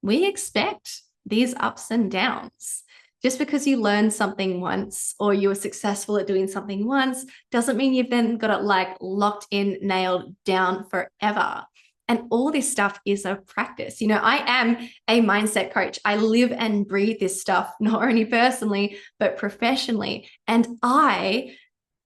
we expect these ups and downs. Just because you learn something once or you were successful at doing something once doesn't mean you've then got it like locked in, nailed down forever. And all this stuff is a practice. I am a mindset coach. I live and breathe this stuff, not only personally, but professionally. And I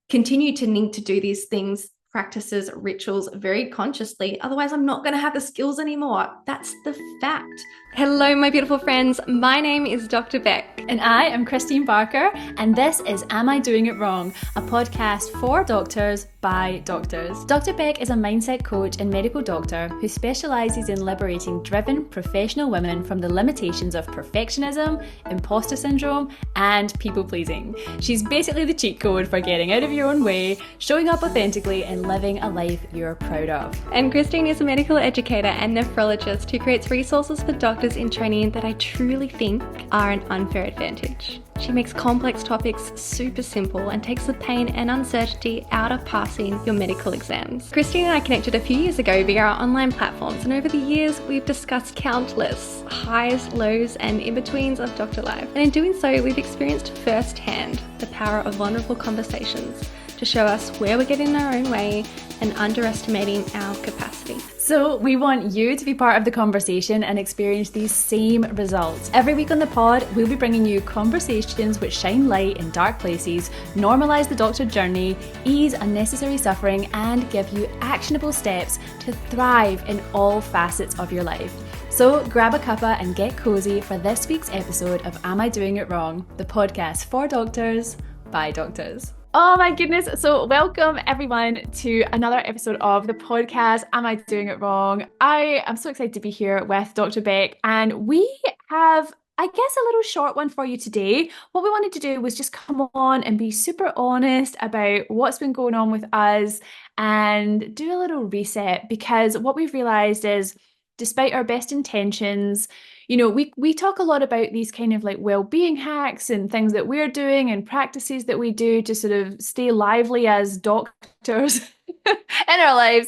continue to need to do these things, practices, rituals very consciously. Otherwise, I'm not going to have the skills anymore. That's the fact. Hello, my beautiful friends. My name is Dr. Becc. And I am Kristeen Barker, and this is Am I Doing It Wrong? A podcast for doctors by doctors. Dr. Becc is a mindset coach and medical doctor who specialises in liberating driven professional women from the limitations of perfectionism, imposter syndrome, and people pleasing. She's basically the cheat code for getting out of your own way, showing up authentically, and living a life you're proud of. And Kristeen is a medical educator and nephrologist who creates resources for doctors in training that I truly think are an unfair advantage. She makes complex topics super simple and takes the pain and uncertainty out of passing your medical exams. Kristeen and I connected a few years ago via our online platforms, and over the years we've discussed countless highs, lows, and in-betweens of doctor life. And in doing so, we've experienced firsthand the power of vulnerable conversations to show us where we're getting in our own way and underestimating our capacity. So we want you to be part of the conversation and experience these same results. Every week on the pod, we'll be bringing you conversations which shine light in dark places, normalise the doctor journey, ease unnecessary suffering, and give you actionable steps to thrive in all facets of your life. So grab a cuppa and get cozy for this week's episode of Am I Doing It Wrong? The podcast for doctors by doctors. Oh my goodness. So welcome everyone to another episode of the podcast, Am I Doing It Wrong? I am so excited to be here with Dr. Becc, and we have, I guess, a little short one for you today. What we wanted to do was just come on and be super honest about what's been going on with us and do a little reset, because what we've realized is, despite our best intentions, we talk a lot about these kind of like well-being hacks and things that we're doing and practices that we do to sort of stay lively as doctors in our lives.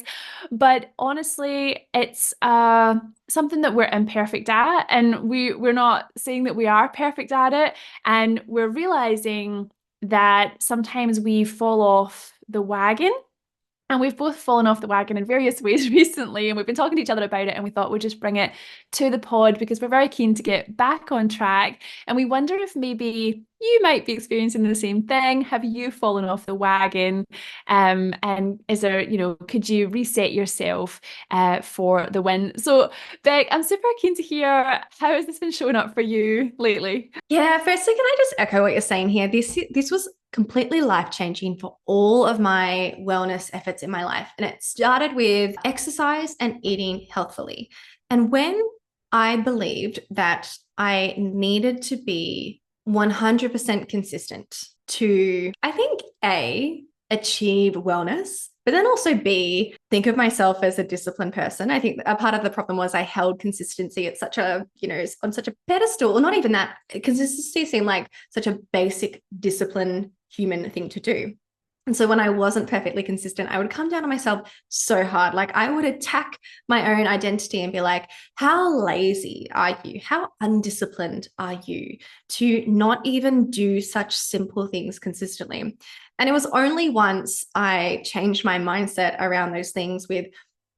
But honestly, it's something that we're imperfect at, and we're not saying that we are perfect at it. And we're realizing that sometimes we fall off the wagon. And we've both fallen off the wagon in various ways recently, and we've been talking to each other about it, and we thought we'd just bring it to the pod because we're very keen to get back on track. And we wonder if maybe you might be experiencing the same thing. Have you fallen off the wagon? And is there, could you reset yourself for the win? So Becc, I'm super keen to hear, how has this been showing up for you lately? Yeah, firstly, can I just echo what you're saying here? This was completely life-changing for all of my wellness efforts in my life. And it started with exercise and eating healthfully. And when I believed that I needed to be 100% consistent to, I think, A, achieve wellness, but then also B, think of myself as a disciplined person. I think a part of the problem was I held consistency at such a, on such a pedestal, or not even that. Consistency seemed like such a basic discipline human thing to do. And so when I wasn't perfectly consistent, I would come down on myself so hard. Like I would attack my own identity and be like, how lazy are you? How undisciplined are you to not even do such simple things consistently? And it was only once I changed my mindset around those things with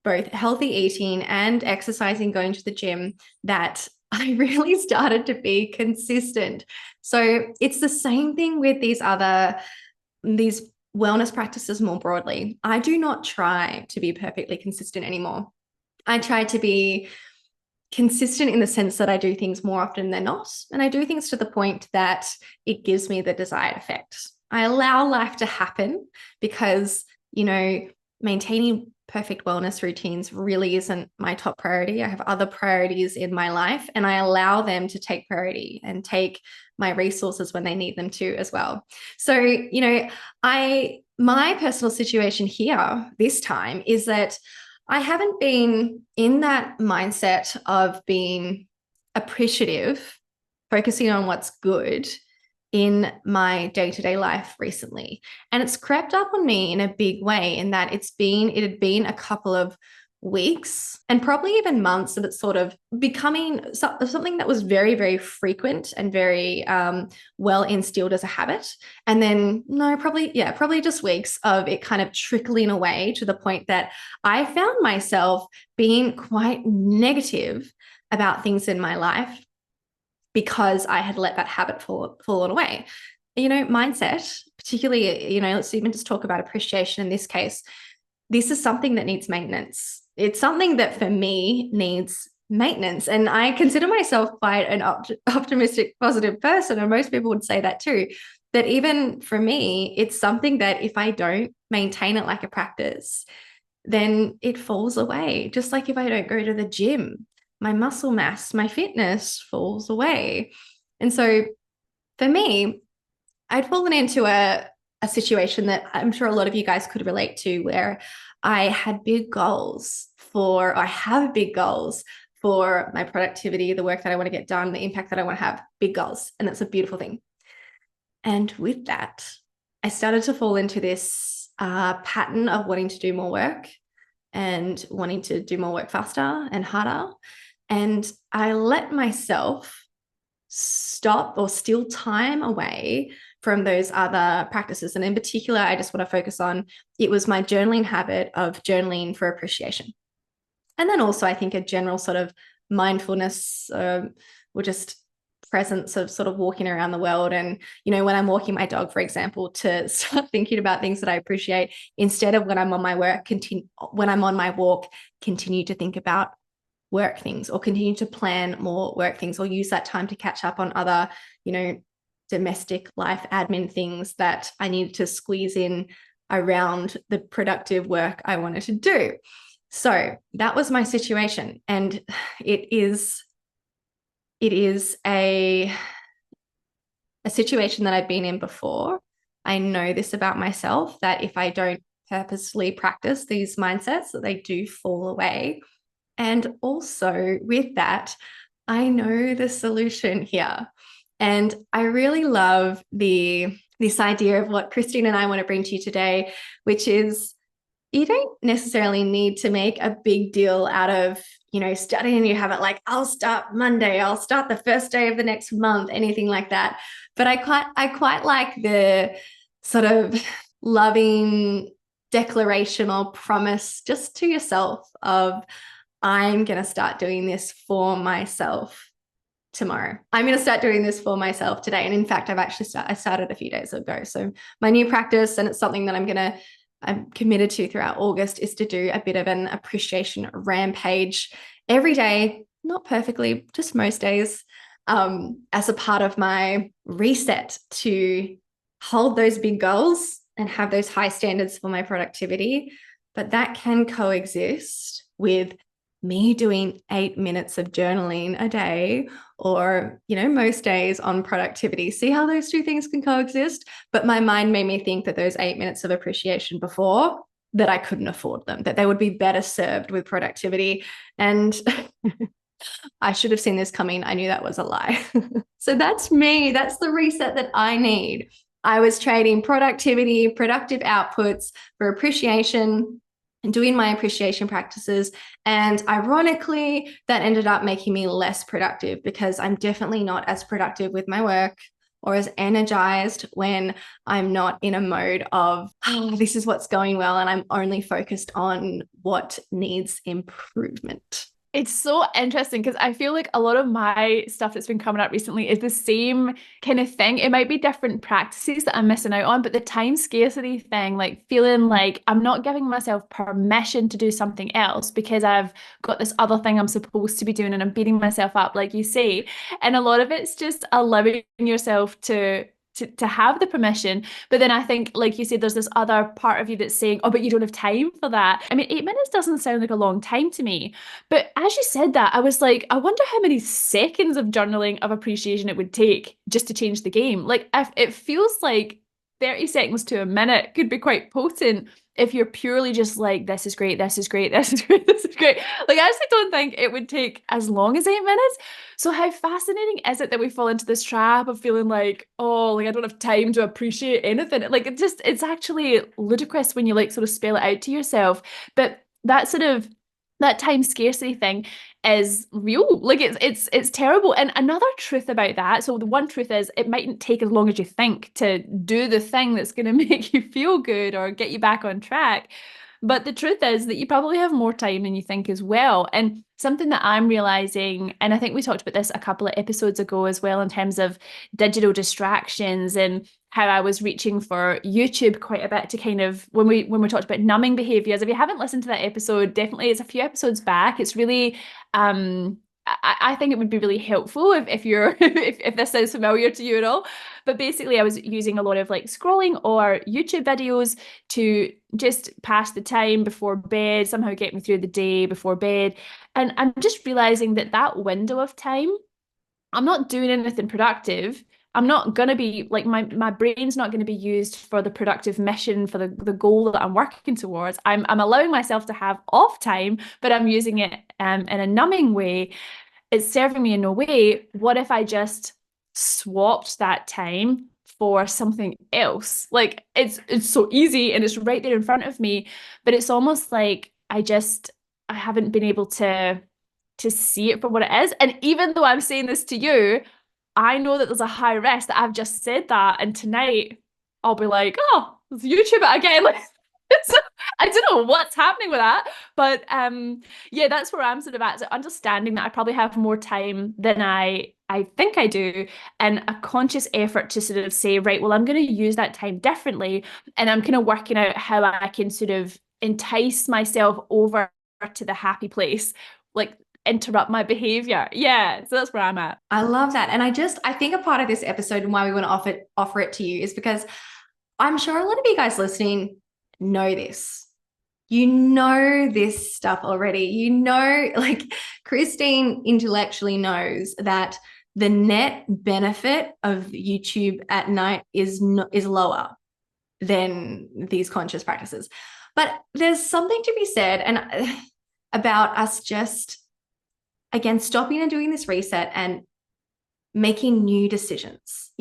both healthy eating and exercising, going to the gym, that I really started to be consistent. So it's the same thing with these wellness practices more broadly. I do not try to be perfectly consistent anymore. I try to be consistent in the sense that I do things more often than not. And I do things to the point that it gives me the desired effect. I allow life to happen because, maintaining perfect wellness routines really isn't my top priority. I have other priorities in my life, and I allow them to take priority and take my resources when they need them to as well. So, my personal situation here this time is that I haven't been in that mindset of being appreciative, focusing on what's good in my day-to-day life recently. And it's crept up on me in a big way in that it had been a couple of weeks and probably even months of it sort of becoming something that was very, very frequent and very well instilled as a habit. And then, no, probably just weeks of it kind of trickling away to the point that I found myself being quite negative about things in my life because I had let that habit fall away. Mindset, particularly, let's even just talk about appreciation in this case. This is something that needs maintenance. It's something that for me needs maintenance. And I consider myself quite an optimistic, positive person. And most people would say that too. That even for me, it's something that if I don't maintain it like a practice, then it falls away. Just like if I don't go to the gym, my muscle mass, my fitness falls away. And so for me, I'd fallen into a situation that I'm sure a lot of you guys could relate to, where I had big goals I have big goals for my productivity, the work that I want to get done, the impact that I want to have, big goals. And that's a beautiful thing. And with that, I started to fall into this pattern of wanting to do more work and wanting to do more work faster and harder. And I let myself stop or steal time away from those other practices. And in particular, I just want to focus on, it was my journaling habit of journaling for appreciation. And then also I think a general sort of mindfulness or just presence of sort of walking around the world. And, when I'm walking my dog, for example, to start thinking about things that I appreciate instead of when I'm on my work, when I'm on my walk, continue to think about work things or continue to plan more work things or use that time to catch up on other, domestic life admin things that I needed to squeeze in around the productive work I wanted to do. So that was my situation. And it is a situation that I've been in before. I know this about myself, that if I don't purposely practice these mindsets, that they do fall away. And also with that, I know the solution here. And I really love this idea of what Kristeen and I want to bring to you today, which is, you don't necessarily need to make a big deal out of, studying your habit, like I'll start Monday, I'll start the first day of the next month, anything like that. But I quite like the sort of loving declaration or promise just to yourself of, I'm going to start doing this for myself tomorrow. I'm going to start doing this for myself today. And in fact, I started a few days ago. So my new practice, and it's something that I'm committed to throughout August, is to do a bit of an appreciation rampage every day, not perfectly, just most days, as a part of my reset to hold those big goals and have those high standards for my productivity. But that can coexist with me doing 8 minutes of journaling a day, or, most days on productivity. See how those two things can coexist? But my mind made me think that those 8 minutes of appreciation before, that I couldn't afford them, that they would be better served with productivity. And I should have seen this coming. I knew that was a lie. So that's me. That's the reset that I need. I was trading productivity, productive outputs for appreciation, and doing my appreciation practices. And ironically, that ended up making me less productive, because I'm definitely not as productive with my work or as energized when I'm not in a mode of, this is what's going well, and I'm only focused on what needs improvement. It's so interesting because I feel like a lot of my stuff that's been coming up recently is the same kind of thing. It might be different practices that I'm missing out on, but the time scarcity thing, like feeling like I'm not giving myself permission to do something else because I've got this other thing I'm supposed to be doing, and I'm beating myself up, like you say. And a lot of it's just allowing yourself to have the permission. But then I think, like you said, there's this other part of you that's saying, oh, but you don't have time for that. I mean, 8 minutes doesn't sound like a long time to me. But as you said that, I was like, I wonder how many seconds of journaling of appreciation it would take just to change the game. Like, if it feels like 30 seconds to a minute could be quite potent if you're purely just like, this is great, this is great, this is great, this is great. Like, I actually don't think it would take as long as 8 minutes. So how fascinating is it that we fall into this trap of feeling like, oh, like I don't have time to appreciate anything. Like, it's actually ludicrous when you like sort of spell it out to yourself. But that that time scarcity thing is real. Like it's terrible. And another truth about that, so the one truth is it mightn't take as long as you think to do the thing that's going to make you feel good or get you back on track. But the truth is that you probably have more time than you think as well. And something that I'm realizing, and I think we talked about this a couple of episodes ago as well, in terms of digital distractions and how I was reaching for YouTube quite a bit to kind of when we talked about numbing behaviors. If you haven't listened to that episode, definitely it's a few episodes back. It's really I think it would be really helpful if you're if this sounds familiar to you at all. But basically I was using a lot of like scrolling or YouTube videos to just pass the time before bed, somehow get me through the day before bed. And I'm just realizing that that window of time, I'm not doing anything productive. I'm not going to be like my brain's not going to be used for the productive mission, for the goal that I'm working towards. I'm allowing myself to have off time, but I'm using it in a numbing way. It's serving me in no way. What if I just swapped that time for something else? Like it's so easy and it's right there in front of me, but it's almost like I haven't been able to see it for what it is. And even though I'm saying this to you, I know that there's a high risk that I've just said that, and tonight I'll be like, oh, it's YouTube it again. Like, so I don't know what's happening with that, but yeah, that's where I'm sort of at. So understanding that I probably have more time than I think I do, and a conscious effort to sort of say, right, well, I'm going to use that time differently, and I'm kind of working out how I can sort of entice myself over to the happy place, like interrupt my behavior. Yeah, so that's where I'm at. I love that. And I think a part of this episode and why we want to offer it to you is because I'm sure a lot of you guys listening know this. You know this stuff already. You know, like Kristeen intellectually knows that the net benefit of YouTube at night is lower than these conscious practices. But there's something to be said about us just, again, stopping and doing this reset and making new decisions,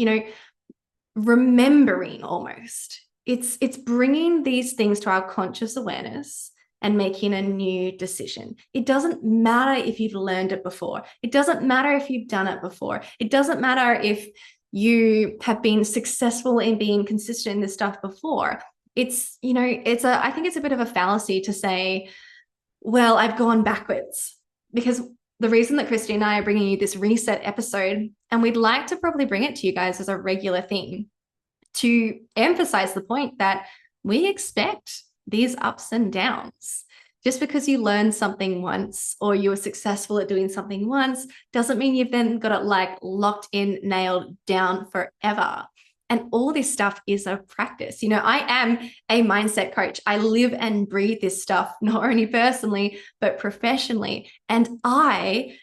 remembering almost. It's bringing these things to our conscious awareness and making a new decision. It doesn't matter if you've learned it before. It doesn't matter if you've done it before. It doesn't matter if you have been successful in being consistent in this stuff before. I think it's a bit of a fallacy to say, well, I've gone backwards, because the reason that Kristeen and I are bringing you this reset episode, and we'd like to probably bring it to you guys as a regular thing, to emphasize the point that we expect these ups and downs. Just because you learn something once or you were successful at doing something once doesn't mean you've then got it like locked in, nailed down forever. And all this stuff is a practice. I am a mindset coach. I live and breathe this stuff, not only personally, but professionally. And I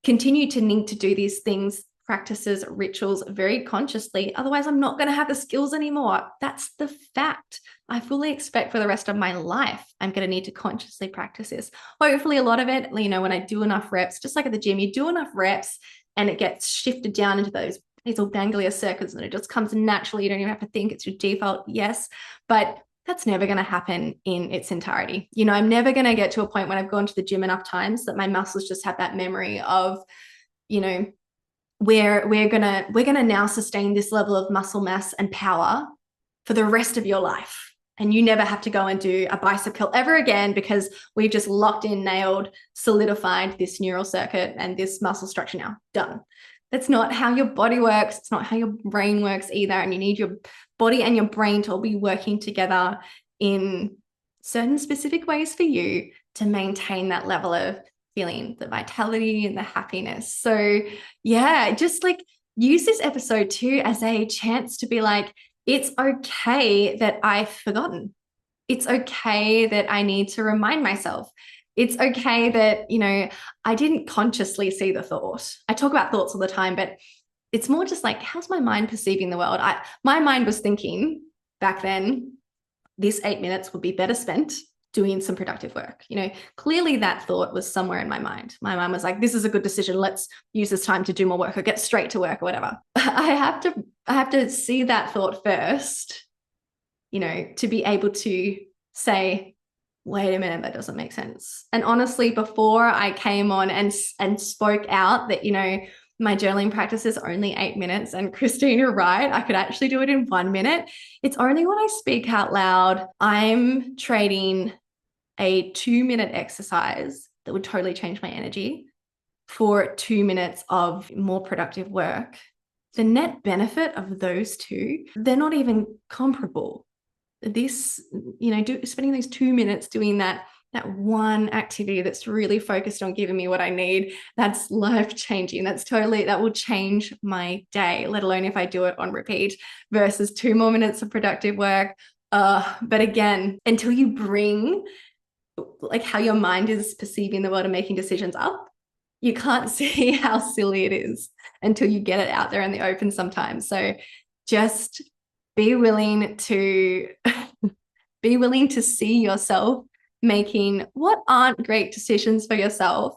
continue to need to do these things, practices, rituals very consciously. Otherwise, I'm not going to have the skills anymore. That's the fact. I fully expect for the rest of my life, I'm going to need to consciously practice this. Hopefully, a lot of it, when I do enough reps, just like at the gym, you do enough reps and it gets shifted down into those little ganglia circuits and it just comes naturally. You don't even have to think, it's your default. Yes. But that's never going to happen in its entirety. I'm never going to get to a point when I've gone to the gym enough times that my muscles just have that memory of, we're gonna now sustain this level of muscle mass and power for the rest of your life. And you never have to go and do a bicep curl ever again, because we've just locked in, nailed, solidified this neural circuit and this muscle structure now. Done. That's not how your body works. It's not how your brain works either. And you need your body and your brain to all be working together in certain specific ways for you to maintain that level of feeling the vitality and the happiness. So yeah, just like use this episode too as a chance to be like, it's okay that I've forgotten. It's okay that I need to remind myself. It's okay that, I didn't consciously see the thought. I talk about thoughts all the time, but it's more just like, how's my mind perceiving the world? My mind was thinking back then, this 8 minutes would be better spent doing some productive work. Clearly that thought was somewhere in my mind. My mind was like, this is a good decision. Let's use this time to do more work or get straight to work or whatever. I have to see that thought first, to be able to say, wait a minute, that doesn't make sense. And honestly, before I came on and spoke out that, you know, my journaling practice is only 8 minutes, and Kristeen, you're right, I could actually do it in 1 minute. It's only when I speak out loud, I'm trading a 2-minute exercise that would totally change my energy for 2 minutes of more productive work. The net benefit of those two, they're not even comparable. This, you know, spending those 2 minutes doing that one activity that's really focused on giving me what I need, that's life changing. That will change my day, let alone if I do it on repeat, versus 2 more minutes of productive work. But again, until you bring like how your mind is perceiving the world and making decisions up, you can't see how silly it is until you get it out there in the open sometimes. So just be willing to see yourself making what aren't great decisions for yourself.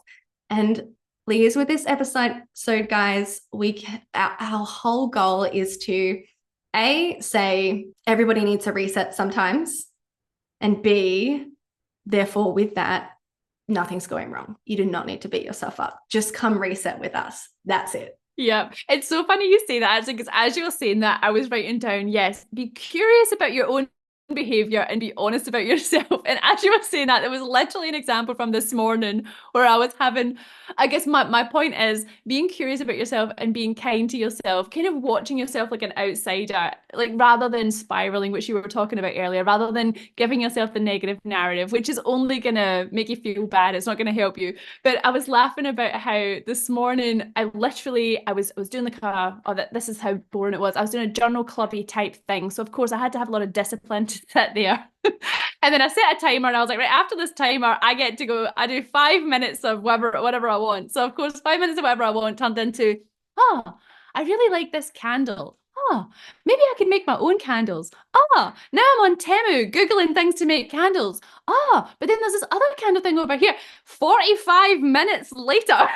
And please, with this episode, guys, our whole goal is to say everybody needs a reset sometimes, and B, therefore with that, nothing's going wrong. You do not need to beat yourself up. Just come reset with us. That's it. Yeah, it's so funny you say that, actually, because as you were saying that, I was writing down, yes, be curious about your own behavior and be honest about yourself. And as you were saying that, there was literally an example from this morning where I was having, I guess my point is being curious about yourself and being kind to yourself, kind of watching yourself like an outsider, like rather than spiraling, which you were talking about earlier, rather than giving yourself the negative narrative, which is only going to make you feel bad. It's not going to help you. But I was laughing about how this morning I was doing like this is how boring it was. I was doing a journal clubby type thing. So of course I had to have a lot of discipline to sit there. And then I set a timer and I was like, right, after this timer, I get to go, I do 5 minutes of whatever I want. So of course, 5 minutes of whatever I want turned into, oh, I really like this candle. Oh, maybe I could make my own candles. Oh, now I'm on Temu, Googling things to make candles. Oh, but then there's this other candle thing over here. 45 minutes later,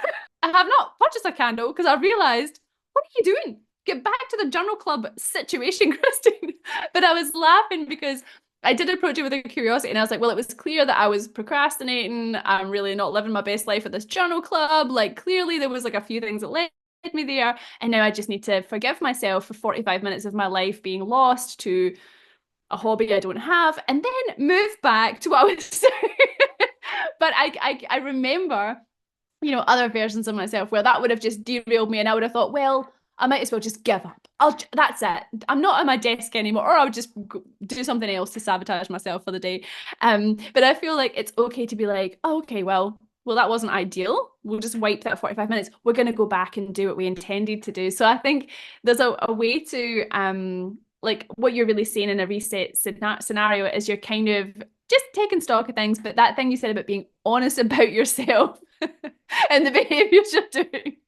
I have not purchased a candle because I realized, what are you doing? Get back to the journal club situation, Kristeen. But I was laughing because I did approach it with a curiosity, and I was like, well, it was clear that I was procrastinating. I'm really not living my best life at this journal club. Like, clearly there was like a few things that led me there. And now I just need to forgive myself for 45 minutes of my life being lost to a hobby I don't have, and then move back to what I was doing. But I remember, you know, other versions of myself where that would have just derailed me, and I would have thought, well, I might as well just give up. That's it. I'm not at my desk anymore, or I'll just do something else to sabotage myself for the day. But I feel like it's okay to be like, oh, okay, well, that wasn't ideal. We'll just wipe that 45 minutes. We're going to go back and do what we intended to do. So I think there's a way to, like what you're really saying in a reset scenario is you're kind of just taking stock of things. But that thing you said about being honest about yourself and the behaviors you're doing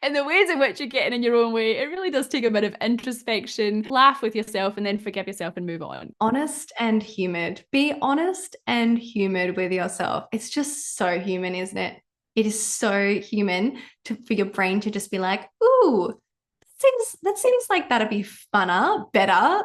and the ways in which you're getting in your own way, it really does take a bit of introspection, laugh with yourself, and then forgive yourself and move on. Honest and humid. Be honest and humid with yourself. It's just so human, isn't it? It is so human for your brain to just be like, ooh, that seems like that'd be funner, better,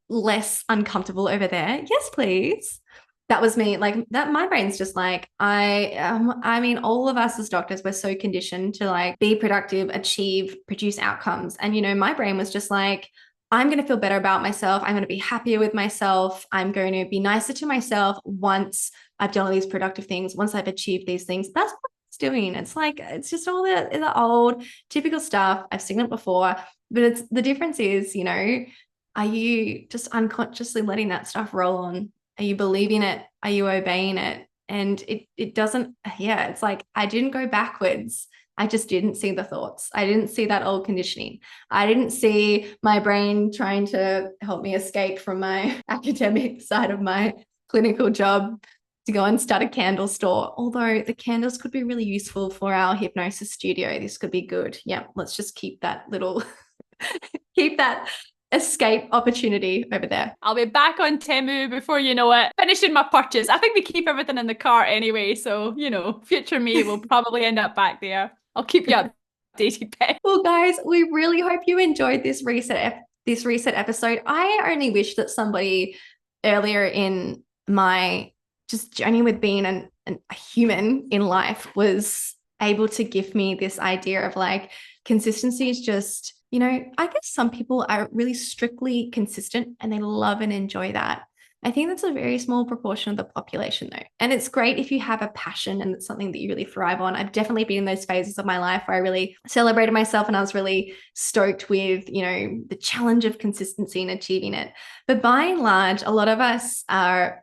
less uncomfortable over there. Yes, please. That was me. Like that, my brain's just like, I mean, all of us as doctors, we're so conditioned to like be productive, achieve, produce outcomes. And, you know, my brain was just like, I'm going to feel better about myself. I'm going to be happier with myself. I'm going to be nicer to myself once I've done all these productive things, once I've achieved these things. That's what it's doing. It's like, it's just all the old typical stuff. I've seen it before, but the difference is, you know, are you just unconsciously letting that stuff roll on? Are you believing it? Are you obeying it? And it doesn't, yeah, it's like, I didn't go backwards. I just didn't see the thoughts. I didn't see that old conditioning. I didn't see my brain trying to help me escape from my academic side of my clinical job to go and start a candle store. Although the candles could be really useful for our hypnosis studio. This could be good. Yeah, let's just keep that little, keep that escape opportunity over there. I'll be back on Temu before you know it, finishing my purchase. I think we keep everything in the cart anyway, so you know, future me will probably end up back there. I'll keep you updated, Becc. Well, guys, we really hope you enjoyed this reset episode. I only wish that somebody earlier in my just journey with being a human in life was able to give me this idea of like consistency is just, I guess some people are really strictly consistent and they love and enjoy that. I think that's a very small proportion of the population though. And it's great if you have a passion and it's something that you really thrive on. I've definitely been in those phases of my life where I really celebrated myself and I was really stoked with, the challenge of consistency and achieving it. But by and large, a lot of us are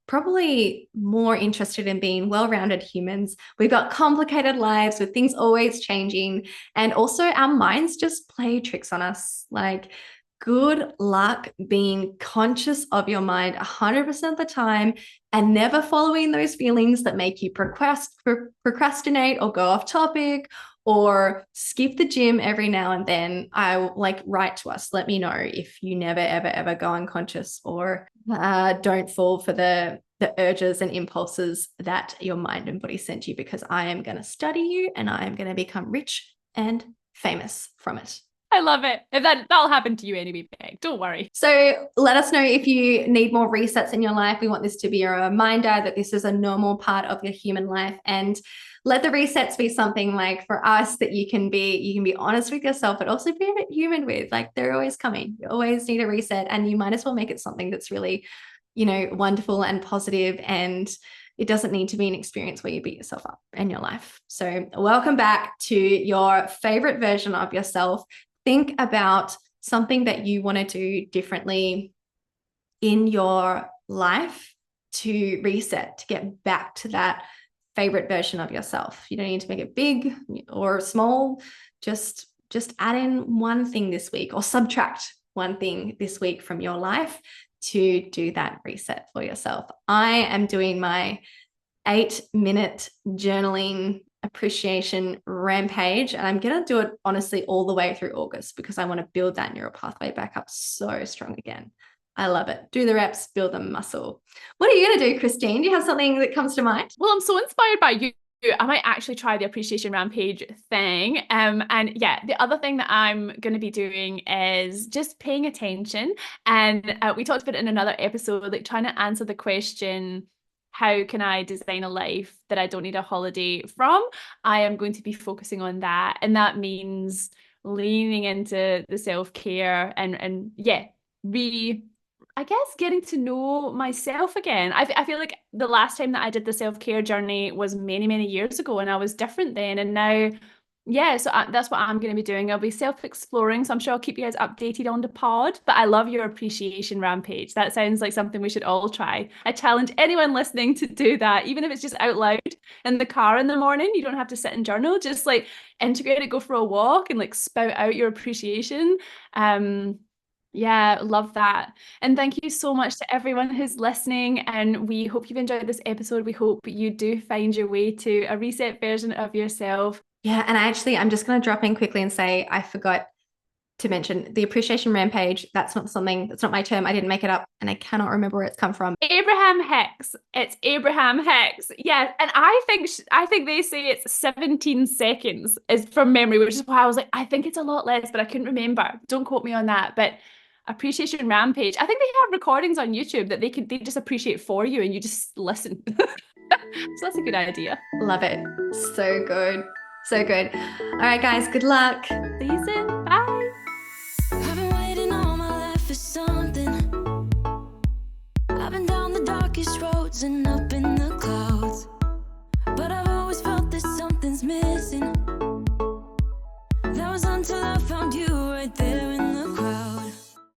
probably more interested in being well-rounded humans. We've got complicated lives with things always changing. And also our minds just play tricks on us. Like, good luck being conscious of your mind 100% of the time and never following those feelings that make you procrastinate or go off topic or skip the gym every now and then. Write to us. Let me know if you never, ever, ever go unconscious or don't fall for the urges and impulses that your mind and body sent you, because I am going to study you and I am going to become rich and famous from it. I love it. That'll happen to you anyway, Becc. Don't worry. So let us know if you need more resets in your life. We want this to be a reminder that this is a normal part of your human life, and let the resets be something like for us that you can be honest with yourself, but also be a bit human with. Like, they're always coming. You always need a reset, and you might as well make it something that's really, wonderful and positive, and it doesn't need to be an experience where you beat yourself up in your life. So welcome back to your favorite version of yourself. Think about something that you want to do differently in your life to reset, to get back to that favorite version of yourself. You don't need to make it big or small. Just add in one thing this week or subtract one thing this week from your life to do that reset for yourself. I am doing my 8-minute journaling appreciation rampage, and I'm going to do it honestly all the way through August because I want to build that neural pathway back up so strong again. I love it. Do the reps, build the muscle. What are you going to do, Kristeen? Do you have something that comes to mind? Well, I'm so inspired by you. I might actually try the appreciation rampage thing. And yeah, the other thing that I'm going to be doing is just paying attention. And we talked about it in another episode, like trying to answer the question, how can I design a life that I don't need a holiday from? I am going to be focusing on that. And that means leaning into the self-care and I guess getting to know myself again. I feel like the last time that I did the self-care journey was many, many years ago, and I was different then. And now, so that's what I'm going to be doing. I'll be self-exploring, so I'm sure I'll keep you guys updated on the pod. But I love your appreciation rampage. That sounds like something we should all try. I challenge anyone listening to do that, even if it's just out loud in the car in the morning. You don't have to sit and journal. Just like integrate it, go for a walk, and like spout out your appreciation. Yeah, love that. And thank you so much to everyone who's listening. And we hope you've enjoyed this episode. We hope you do find your way to a reset version of yourself. Yeah, and I'm just going to drop in quickly and say I forgot to mention the appreciation rampage. That's not my term. I didn't make it up, and I cannot remember where it's come from. Abraham Hicks. It's Abraham Hicks. Yeah, and I think they say it's 17 seconds is from memory, which is why I was like, I think it's a lot less, but I couldn't remember. Don't quote me on that. But appreciation rampage. I think they have recordings on YouTube that they just appreciate for you, and you just listen. So that's a good idea. Love it. So good. So good. All right, guys, good luck. See you soon. Bye. I've been waiting all my life for something. I've been down the darkest roads and up in the clouds, but I've always felt that something's missing. That was until I found you right there.